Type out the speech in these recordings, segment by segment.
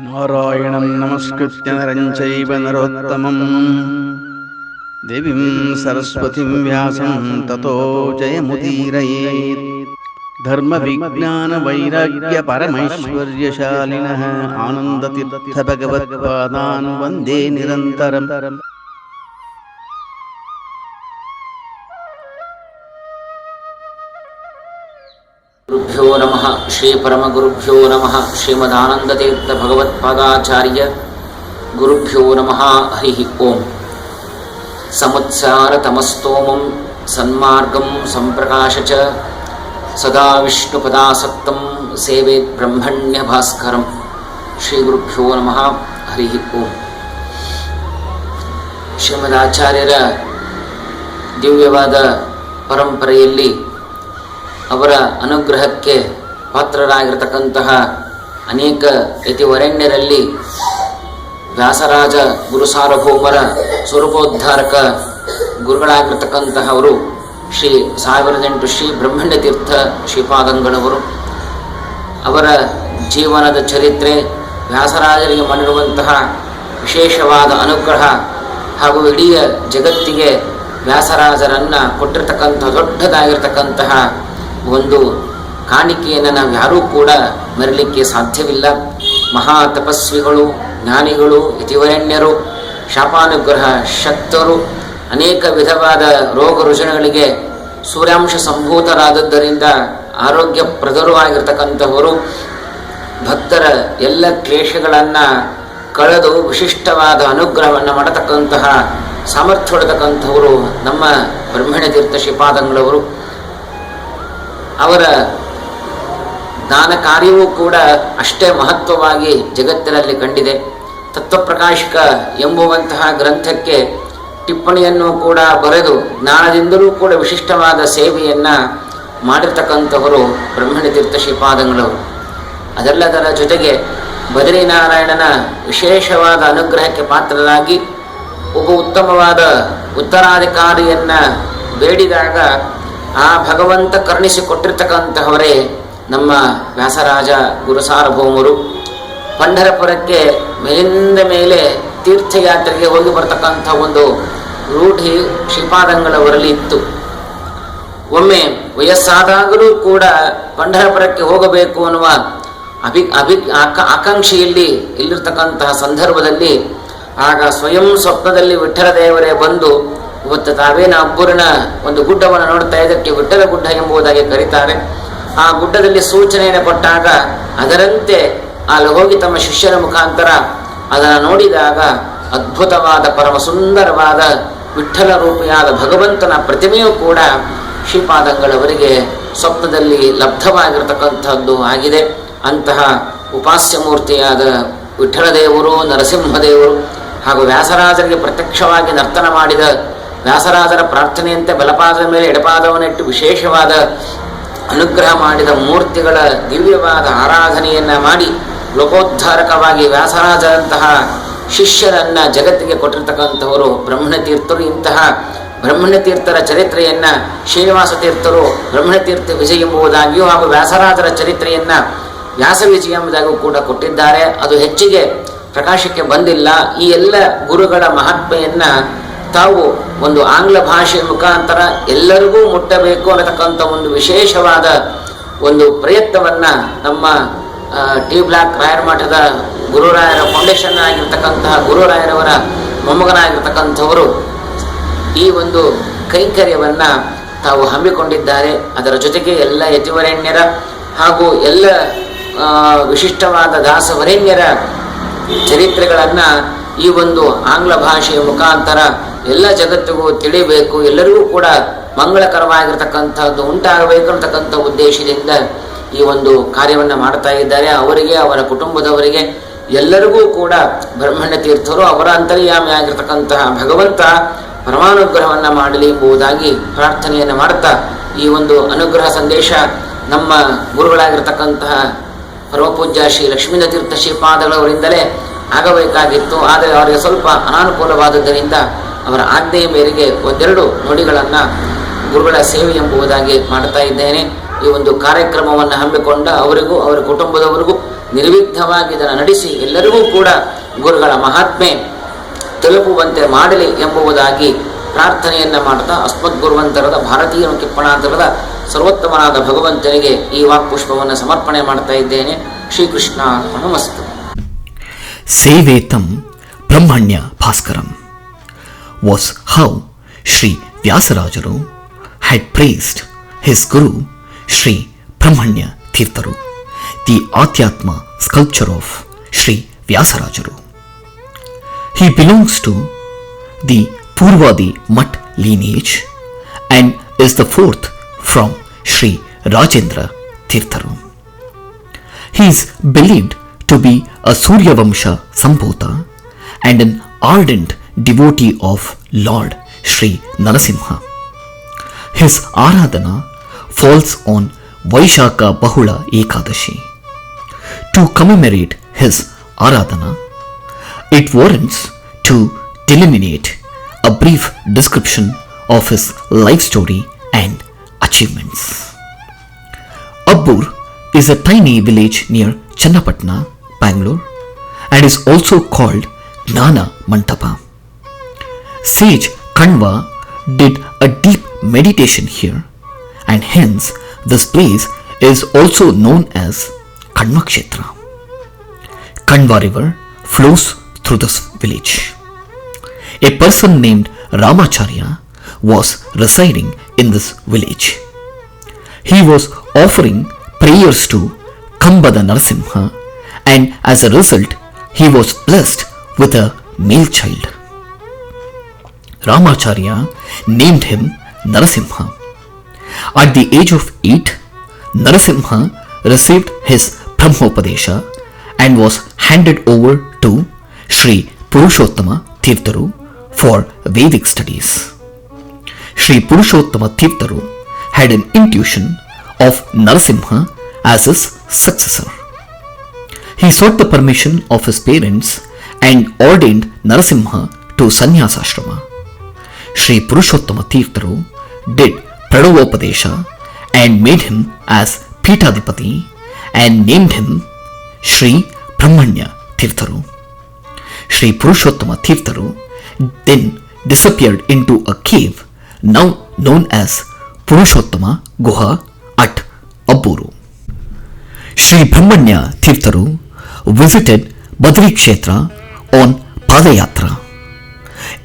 ನಾರಾಯಣಂ ನಮಸ್ಕೃತ್ಯ ನರಂ ಚೈವ ನರೋತ್ತಮಂ ದೇವೀಂ ಸರಸ್ವತಿಂ ವ್ಯಾಸಂ ತತೋ ಜಯಮುದೀರಯೇತ್. ಧರ್ಮ ವಿಜ್ಞಾನ ವೈರಾಗ್ಯ ಪರಮೈಶ್ವರ್ಯಶಾಲಿನಃ ಆನಂದತೀರ್ಥ ಭಗವತ್ಪಾದಾನ್ ವಂದೇ ನಿರಂತರಂ. ಗುರುಭ್ಯೋ ನಮಃ. ಶ್ರೀ ಪರಮಗುರುಭ್ಯೋ ನಮಃ. ಶ್ರೀಮದಾನಂದತೀರ್ಥ ಭಗವತ್ಪಾದಾಚಾರ್ಯ ಗುರುಭ್ಯೋ ನಮಃ. ಹರಿ ಓಂ. ಸಮತ್ಸಾರ ತಮಸ್ತೋಮಂ ಸನ್ಮಾರ್ಗಂ ಸಂಪ್ರಕಾಶ ಚ ಸದಾ ವಿಷ್ಣುಪದಾಸಕ್ತಂ ಸೇವೇತ್ ಬ್ರಹ್ಮಣ್ಯ ಭಾಸ್ಕರಂ. ಶ್ರೀ ಗುರುಭ್ಯೋ ನಮಃ. ಹರಿ ಓಂ. ಶ್ರೀಮದಾಚಾರ್ಯರ ದಿವ್ಯವಾದ ಪರಂಪರೆಯಲ್ಲಿ ಅವರ ಅನುಗ್ರಹಕ್ಕೆ ಪಾತ್ರರಾಗಿರತಕ್ಕಂತಹ ಅನೇಕ ಯತಿವರೆಣ್ಯರಲ್ಲಿ ವ್ಯಾಸರಾಜ ಗುರು ಸಾರ್ವಭೌಮರ ಸ್ವರೂಪೋದ್ಧಾರಕ ಗುರುಗಳಾಗಿರ್ತಕ್ಕಂತಹವರು ಶ್ರೀ 1008 ಶ್ರೀ ಬ್ರಹ್ಮಣ್ಯ ತೀರ್ಥ ಶ್ರೀಪಾದಂಗಳವರು. ಅವರ ಜೀವನದ ಚರಿತ್ರೆ, ವ್ಯಾಸರಾಜರಿಗೆ ಮಾಡಿರುವಂತಹ ವಿಶೇಷವಾದ ಅನುಗ್ರಹ ಹಾಗೂ ಇಡೀ ಜಗತ್ತಿಗೆ ವ್ಯಾಸರಾಜರನ್ನು ಕೊಟ್ಟಿರ್ತಕ್ಕಂತಹ ದೊಡ್ಡದಾಗಿರ್ತಕ್ಕಂತಹ ಒಂದು ಕಾಣಿಕೆಯನ್ನು ನಾವು ಯಾರೂ ಕೂಡ ಮರೀಲಿಕ್ಕೆ ಸಾಧ್ಯವಿಲ್ಲ. ಮಹಾ ತಪಸ್ವಿಗಳು, ಜ್ಞಾನಿಗಳು, ಯತಿವರೆಣ್ಯರು, ಶಾಪಾನುಗ್ರಹ ಶಕ್ತರು, ಅನೇಕ ವಿಧವಾದ ರೋಗ ರುಜಿನಗಳಿಗೆ ಸೂರ್ಯಾಂಶ ಸಂಭೂತರಾದದ್ದರಿಂದ ಆರೋಗ್ಯಪ್ರದರು ಆಗಿರ್ತಕ್ಕಂಥವರು, ಭಕ್ತರ ಎಲ್ಲ ಕ್ಲೇಶಗಳನ್ನು ಕಳೆದು ವಿಶಿಷ್ಟವಾದ ಅನುಗ್ರಹವನ್ನು ಮಾಡತಕ್ಕಂತಹ ಸಾಮರ್ಥ್ಯ ಹೊಡೆತಕ್ಕಂಥವರು ನಮ್ಮ ಬ್ರಹ್ಮಣ್ಯ ತೀರ್ಥ ಶ್ರೀಪಾದಂಗಳವರು. ಅವರ ಜ್ಞಾನ ಕಾರ್ಯವೂ ಕೂಡ ಅಷ್ಟೇ ಮಹತ್ವವಾಗಿ ಜಗತ್ತಿನಲ್ಲಿ ಕಂಡಿದೆ. ತತ್ವಪ್ರಕಾಶಿಕ ಎಂಬುವಂತಹ ಗ್ರಂಥಕ್ಕೆ ಟಿಪ್ಪಣಿಯನ್ನು ಕೂಡ ಬರೆದು ಜ್ಞಾನದಿಂದಲೂ ಕೂಡ ವಿಶಿಷ್ಟವಾದ ಸೇವೆಯನ್ನು ಮಾಡಿರ್ತಕ್ಕಂಥವರು ಬ್ರಹ್ಮಣ್ಯ ತೀರ್ಥ ಶ್ರೀಪಾದಂಗಳವರು. ಅದೆಲ್ಲದರ ಜೊತೆಗೆ ಬದರಿನಾರಾಯಣನ ವಿಶೇಷವಾದ ಅನುಗ್ರಹಕ್ಕೆ ಪಾತ್ರರಾಗಿ ಒಬ್ಬ ಉತ್ತಮವಾದ ಉತ್ತರಾಧಿಕಾರಿಯನ್ನು ಬೇಡಿದಾಗ ಆ ಭಗವಂತ ಕರುಣಿಸಿಕೊಟ್ಟಿರ್ತಕ್ಕಂತಹವರೇ ನಮ್ಮ ವ್ಯಾಸರಾಜ ಗುರು ಸಾರ್ವಭೌಮರು. ಪಂಢರಪುರಕ್ಕೆ ಮೇಲಿಂದ ಮೇಲೆ ತೀರ್ಥಯಾತ್ರೆಗೆ ಹೋಗಿ ಬರ್ತಕ್ಕಂಥ ಒಂದು ರೂಢಿ ಶ್ರೀಪಾದಂಗಳವರಲ್ಲಿ ಇತ್ತು. ಒಮ್ಮೆ ವಯಸ್ಸಾದಾಗಲೂ ಕೂಡ ಪಂಢರಪುರಕ್ಕೆ ಹೋಗಬೇಕು ಅನ್ನುವ ಆಕಾಂಕ್ಷೆಯಲ್ಲಿ ಇಲ್ಲಿರ್ತಕ್ಕಂತಹ ಸಂದರ್ಭದಲ್ಲಿ ಆಗ ಸ್ವಯಂ ಸ್ವಪ್ನದಲ್ಲಿ ವಿಠ್ಠಲ ದೇವರೇ ಬಂದು, ಇವತ್ತು ತಾವೇನ ಅಬ್ಬೂರಿನ ಒಂದು ಗುಡ್ಡವನ್ನು ನೋಡ್ತಾ ಇದಕ್ಕೆ ವಿಠ್ಠಲ ಗುಡ್ಡ ಎಂಬುದಾಗಿ ಕರೀತಾರೆ. ಆ ಗುಡ್ಡದಲ್ಲಿ ಸೂಚನೆಯನ್ನು ಕೊಟ್ಟಾಗ ಅದರಂತೆ ಅಲ್ಲಿ ಹೋಗಿ ತಮ್ಮ ಶಿಷ್ಯರ ಮುಖಾಂತರ ಅದನ್ನು ನೋಡಿದಾಗ ಅದ್ಭುತವಾದ ಪರಮ ಸುಂದರವಾದ ವಿಠ್ಠಲ ರೂಪಿಯಾದ ಭಗವಂತನ ಪ್ರತಿಮೆಯೂ ಕೂಡ ಶ್ರೀಪಾದಂಗಳವರಿಗೆ ಸ್ವಪ್ನದಲ್ಲಿ ಲಬ್ಧವಾಗಿರತಕ್ಕಂಥದ್ದು ಆಗಿದೆ. ಅಂತಹ ಉಪಾಸ್ಯ ಮೂರ್ತಿಯಾದ ವಿಠ್ಠಲದೇವರು, ನರಸಿಂಹದೇವರು ಹಾಗೂ ವ್ಯಾಸರಾಜರಿಗೆ ಪ್ರತ್ಯಕ್ಷವಾಗಿ ನರ್ತನ ಮಾಡಿದ ವ್ಯಾಸರಾಜರ ಪ್ರಾರ್ಥನೆಯಂತೆ ಬಲಪಾದದ ಮೇಲೆ ಎಡಪಾದವನ್ನಿಟ್ಟು ವಿಶೇಷವಾದ ಅನುಗ್ರಹ ಮಾಡಿದ ಮೂರ್ತಿಗಳ ದಿವ್ಯವಾದ ಆರಾಧನೆಯನ್ನು ಮಾಡಿ ಲೋಕೋದ್ಧಾರಕವಾಗಿ ವ್ಯಾಸರಾಜರಂತಹ ಶಿಷ್ಯರನ್ನು ಜಗತ್ತಿಗೆ ಕೊಟ್ಟಿರ್ತಕ್ಕಂಥವರು ಬ್ರಹ್ಮಣ್ಯ ತೀರ್ಥರು. ಇಂತಹ ಬ್ರಹ್ಮಣ್ಯ ತೀರ್ಥರ ಚರಿತ್ರೆಯನ್ನು ಶ್ರೀನಿವಾಸ ತೀರ್ಥರು ಬ್ರಹ್ಮಣ್ಯ ತೀರ್ಥ ವಿಜಯ ಎಂಬುದಾಗಿಯೂ ಹಾಗೂ ವ್ಯಾಸರಾಜರ ಚರಿತ್ರೆಯನ್ನು ವ್ಯಾಸ ವಿಜಯ ಎಂಬುದಾಗಿಯೂ ಕೂಡ ಕೊಟ್ಟಿದ್ದಾರೆ. ಅದು ಹೆಚ್ಚಿಗೆ ಪ್ರಕಾಶಕ್ಕೆ ಬಂದಿಲ್ಲ. ಈ ಎಲ್ಲ ಗುರುಗಳ ಮಹಾತ್ಮೆಯನ್ನು ತಾವು ಒಂದು ಆಂಗ್ಲ ಭಾಷೆಯ ಮುಖಾಂತರ ಎಲ್ಲರಿಗೂ ಮುಟ್ಟಬೇಕು ಅನ್ನತಕ್ಕಂಥ ಒಂದು ವಿಶೇಷವಾದ ಒಂದು ಪ್ರಯತ್ನವನ್ನು ನಮ್ಮ ಟಿ ಬ್ಲಾಕ್ ರಾಯರ ಮಠದ ಗುರುರಾಯರ ಫೌಂಡೇಶನ್ ಆಗಿರ್ತಕ್ಕಂತಹ ಗುರುರಾಯರವರ ಮೊಮ್ಮಗನಾಗಿರ್ತಕ್ಕಂಥವರು ಈ ಒಂದು ಕೈಂಕರ್ಯವನ್ನು ತಾವು ಹಮ್ಮಿಕೊಂಡಿದ್ದಾರೆ. ಅದರ ಜೊತೆಗೆ ಎಲ್ಲ ಯತಿವರೆಣ್ಯರ ಹಾಗೂ ಎಲ್ಲ ವಿಶಿಷ್ಟವಾದ ದಾಸವರೆಣ್ಯರ ಚರಿತ್ರೆಗಳನ್ನು ಈ ಒಂದು ಆಂಗ್ಲ ಭಾಷೆಯ ಮುಖಾಂತರ ಎಲ್ಲ ಜಗತ್ತಿಗೂ ತಿಳಿಬೇಕು, ಎಲ್ಲರಿಗೂ ಕೂಡ ಮಂಗಳಕರವಾಗಿರ್ತಕ್ಕಂಥದ್ದು ಉಂಟಾಗಬೇಕು ಅಂತಕ್ಕಂಥ ಉದ್ದೇಶದಿಂದ ಈ ಒಂದು ಕಾರ್ಯವನ್ನು ಮಾಡ್ತಾ ಇದ್ದಾರೆ. ಅವರಿಗೆ, ಅವರ ಕುಟುಂಬದವರಿಗೆ ಎಲ್ಲರಿಗೂ ಕೂಡ ಬ್ರಹ್ಮಣ್ಯ ತೀರ್ಥರು ಅವರ ಅಂತರ್ಯಾಮಿ ಆಗಿರ್ತಕ್ಕಂತಹ ಭಗವಂತ ಪರಮಾನುಗ್ರಹವನ್ನು ಮಾಡಲಿ ಎಂಬುದಾಗಿ ಪ್ರಾರ್ಥನೆಯನ್ನು ಮಾಡ್ತಾ ಈ ಒಂದು ಅನುಗ್ರಹ ಸಂದೇಶ ನಮ್ಮ ಗುರುಗಳಾಗಿರ್ತಕ್ಕಂತಹ ಪರಮಪೂಜ್ಯ ಶ್ರೀ ಲಕ್ಷ್ಮೀನಾತೀರ್ಥ ಶ್ರೀಪಾದಗಳವರಿಂದಲೇ ಆಗಬೇಕಾಗಿತ್ತು. ಆದರೆ ಅವರಿಗೆ ಸ್ವಲ್ಪ ಅನಾನುಕೂಲವಾದದ್ದರಿಂದ ಅವರ ಆಜ್ಞೆಯ ಮೇರೆಗೆ ಒಂದೆರಡು ನುಡಿಗಳನ್ನು ಗುರುಗಳ ಸೇವೆ ಎಂಬುದಾಗಿ ಮಾಡ್ತಾ ಇದ್ದೇನೆ. ಈ ಒಂದು ಕಾರ್ಯಕ್ರಮವನ್ನು ಹಮ್ಮಿಕೊಂಡ ಅವರಿಗೂ ಅವರ ಕುಟುಂಬದವರಿಗೂ ನಿರ್ವಿಘ್ನವಾಗಿ ಇದನ್ನು ನಡೆಸಿ ಎಲ್ಲರಿಗೂ ಕೂಡ ಗುರುಗಳ ಮಹಾತ್ಮೆ ತಲುಪುವಂತೆ ಮಾಡಲಿ ಎಂಬುದಾಗಿ ಪ್ರಾರ್ಥನೆಯನ್ನು ಮಾಡ್ತಾ ಅಸ್ಮದ್ಗುರುವಂತರದ ಭಾರತೀಯ ಕಿಪ್ಪಣಾಂತರದ ಸರ್ವೋತ್ತಮನಾದ ಭಗವಂತನಿಗೆ ಈ ವಾಕ್ಪುಷ್ಪವನ್ನು ಸಮರ್ಪಣೆ ಮಾಡ್ತಾ ಇದ್ದೇನೆ. ಶ್ರೀಕೃಷ್ಣಾರ್ಪಣಮಸ್ತು. ಸೇವೇತಂ ಬ್ರಹ್ಮಣ್ಯ ಭಾಸ್ಕರಂ was how Sri Vyasarajaru had praised his guru Sri Brahmanya Tirtharu, the Adhyatma sculpture of Sri Vyasarajaru. He belongs to the Purvadi Mutt lineage and is the fourth from Sri Rajendra Tirtharu. He is believed to be a Surya Vamsha Sambhota and an ardent devotee of Lord Sri Narasimha. His Aradhana falls on Vaishaka Bahula Ekadashi. To commemorate his Aradhana, it warrants to delineate a brief description of his life story and achievements. Abbur is a tiny village near Channapatna, Bangalore, and is also called Gnana Mantapa. Sage Kanva did a deep meditation here, and hence this place is also known as Kanvakshetra. Kanva river flows through this village. A person named Ramacharya was residing in this village. He was offering prayers to Kambada Narasimha, and as a result he was blessed with a male child. Ramacharya named him Narasimha. At the age of 8, Narasimha received his Brahmopadesha and was handed over to Sri Purushottama Tirtharu for Vedic studies. Sri Purushottama Tirtharu had an intuition of Narasimha as his successor. He sought the permission of his parents and ordained Narasimha to Sannyasashrama. Sri Purushottama Tirtharu did Pranavopadesha and made him as Pitadipati and named him Sri Brahmanya Tirtharu. Sri Purushottama Tirtharu then disappeared into a cave now known as Purushottama Guha at Abburu. Sri Brahmanya Tirtharu visited Badri Kshetra on Padayatra.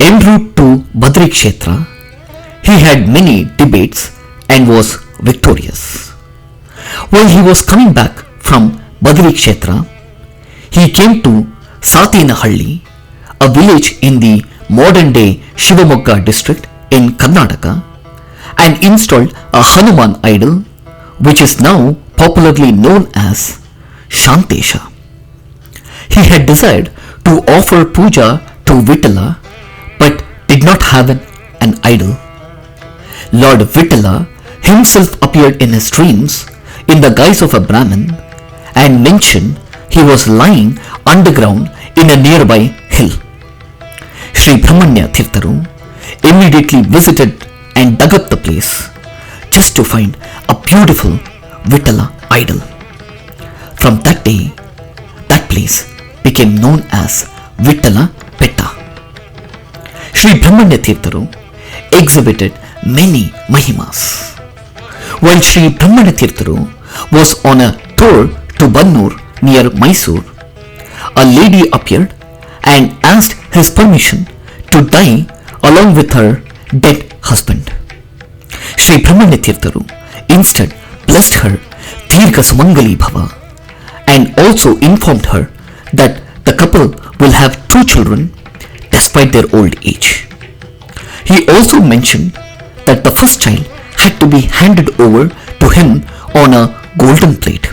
En route to Badri Kshetra, he had many debates and was victorious. While he was coming back from Badri Kshetra, he came to Satinahalli, a village in the modern-day Shivamogga district in Karnataka, and installed a Hanuman idol, which is now popularly known as Shantesha. He had desired to offer puja to Vittala, but did not have an idol. Lord Vittala himself appeared in his dreams in the guise of a Brahmin and mentioned he was lying underground in a nearby hill. Sri Brahmanya Tirtharu immediately visited and dug up the place just to find a beautiful Vittala idol. From that day, that place became known as Vittala Petta. Sri Brahmanya Tirtharu exhibited many Mahimas. While Sri Brahmanya Tirtharu was on a tour to Bannur near Mysore, a lady appeared and asked his permission to die along with her dead husband. Sri Brahmanya Tirtharu instead blessed her Dirgha Sumangali Bhava and also informed her that the couple will have 2 children despite their old age. He also mentioned that the first child had to be handed over to him on a golden plate.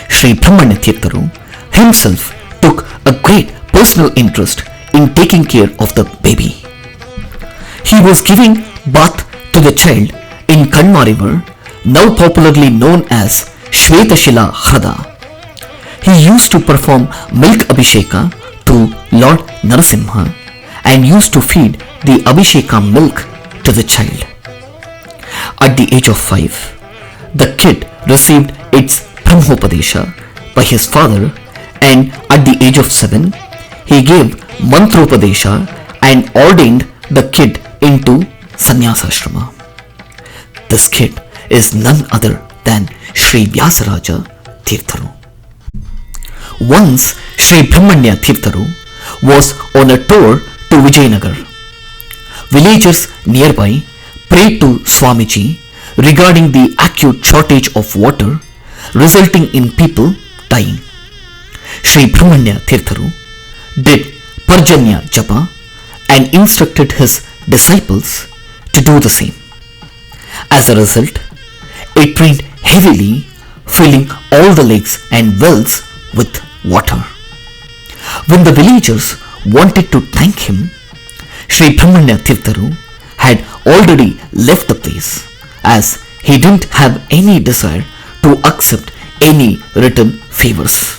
Sri Brahmanya Tirtharu himself took a great personal interest in taking care of the baby. He was giving bath to the child in Kanva river, now popularly known as Shvetashila Hrada. He used to perform milk abhisheka to Lord Narasimha and used to feed the abhisheka milk to the child. At the age of 5, the kid received its Brahmopadesha by his father, and at the age of 7, he gave mantropadesha and ordained the kid into sannyasashrama. This kid is none other than Sri Vyasaraja Tirtharu. Once Sri Brahmanya Tirtharu was on a tour to Vijayanagar. Villagers nearby prayed to Swamiji regarding the acute shortage of water resulting in people dying. Sri Brahmanya Tirtharu did Parjanya Japa and instructed his disciples to do the same. As a result, it rained heavily, filling all the lakes and wells with water. When the villagers wanted to thank him, Sri Brahmanya Tirtharu had already left the place, as he didn't have any desire to accept any written favors.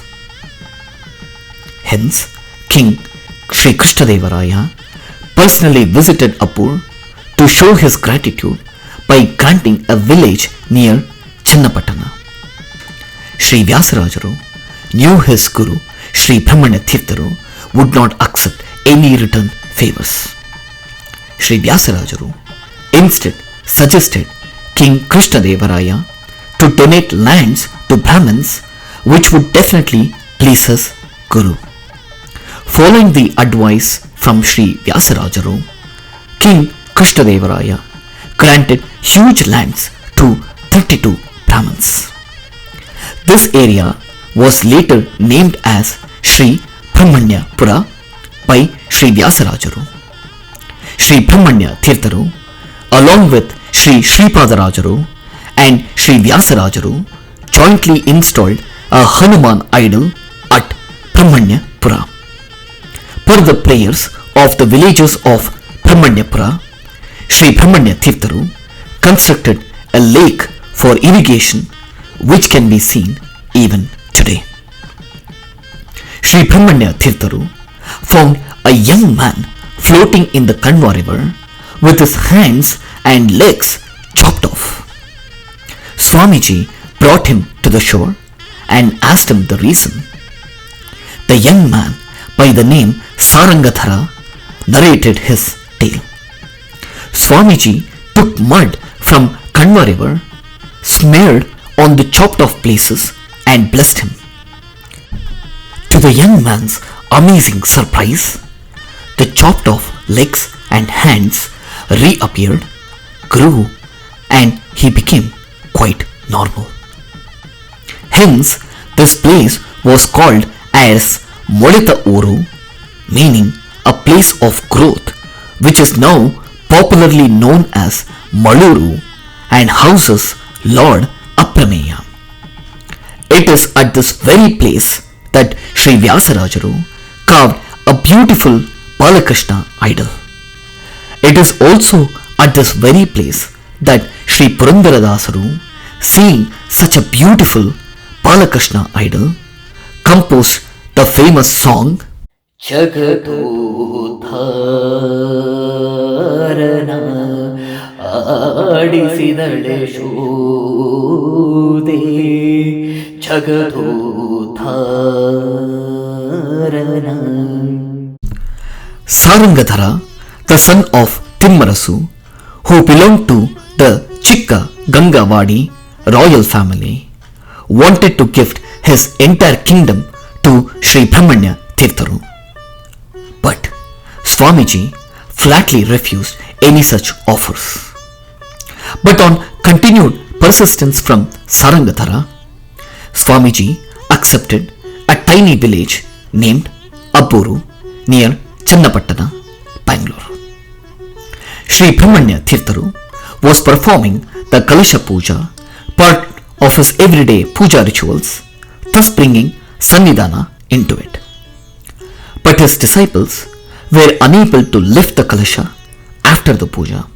Hence, King Sri Krishnarpanamasthu personally visited Appur to show his gratitude by granting a village near Channapatana. Sri Vyasarajaru knew his guru Sri Brahmanya Tirtharu would not accept any written favors. Sri Vyasarajaru instead suggested King Krishnarpanamasthu to donate lands to Brahmins, which would definitely please his guru. Following the advice from Sri Vyasarajaru, King Krishnarpanamasthu granted huge lands to 32 Brahmins. This area was later named as Sri Brahmanya Pura by Sri Vyasarajaru. Sri Brahmanya Tirtharu, along with Sri Sripadarajaru and Sri Vyasarajaru, jointly installed a Hanuman idol at Brahmanya Pura. Per the prayers of the villagers of Brahmanya Pura, Sri Brahmanya Tirtharu constructed a lake for irrigation, which can be seen even today. Sri Brahmanya Tirtharu found a young man floating in the Kanva river with his hands and legs chopped off. Swamiji brought him to the shore and asked him the reason. The young man, by the name Sarangadhara, narrated his tale. Swamiji took mud from Kanva river, smeared on the chopped off places, and blessed him. To the young man's amazing surprise, the chopped off legs and hands reappeared, grew, and he became quite normal. Hence, this place was called as Molita Uru, meaning a place of growth, which is now popularly known as Maluru and houses Lord Aprameya. It is at this very place that Sri Vyasarajaru carved a beautiful Balakrishna idol. It is also at this very place that Sri Purandaradasaru, seeing such a beautiful Balakrishna idol, composed the famous song Jagatudharana Adisidale Shude Jagatudharana. Sarangadhara, the son of Timmarasu, who belonged to the Chikka Gangavadi royal family, wanted to gift his entire kingdom to Sri Brahmanya Tirtharu. But Swamiji flatly refused any such offers. But on continued persistence from Sarangadhara, Swamiji accepted a tiny village named Abburu near Channapatana, Bangalore. Sri Brahmanya Tirtharu was performing the Kalasha Puja, part of his everyday puja rituals, thus bringing Sannidhana into it. But his disciples were unable to lift the Kalasha after the puja.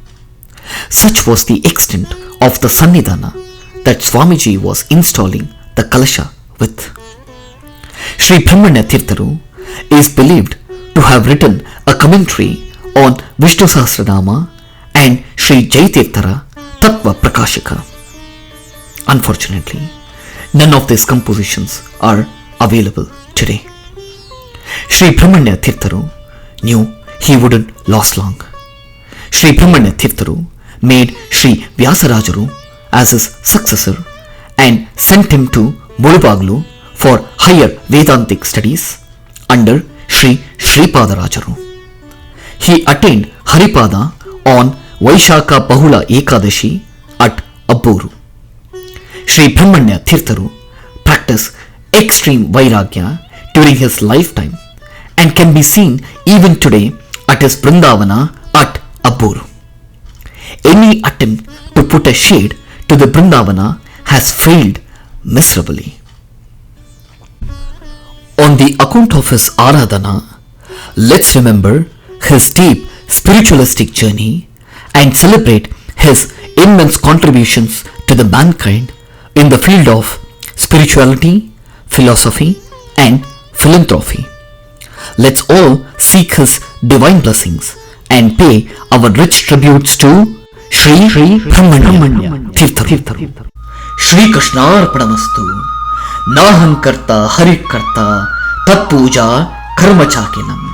Such was the extent of the Sannidhana that Swamiji was installing the Kalasha with. Sri Brahmanya Tirtharu is believed to have written a commentary on Vishnu Sahasranama and Sri Jaitirthara Tattva Prakashika. Unfortunately, none of these compositions are available today. Sri Brahmanya Tirtharu knew he wouldn't last long. Sri Brahmanya Tirtharu made Sri Vyasarajaru as his successor and sent him to Mulubaglu for higher Vedantic studies under Sri Sripadarajaru. He attained Haripada on Vaishaka Bahula Ekadashi at Abburu. Sri Brahmanya Tirtharu practiced extreme Vairagya during his lifetime and can be seen even today at his Brindavana at Abburu. Any attempt to put a shade to the Brindavana has failed miserably. On the account of his Aradhana, let's remember his deep spiritualistic journey and celebrate his immense contributions to the mankind in the field of spirituality, philosophy and philanthropy. Let's all seek his divine blessings and pay our rich tributes to Sri Brahmanya Tirtharu. Shri Krishnarpanamasthu. Naham karta harit karta tat puja karma chakinam.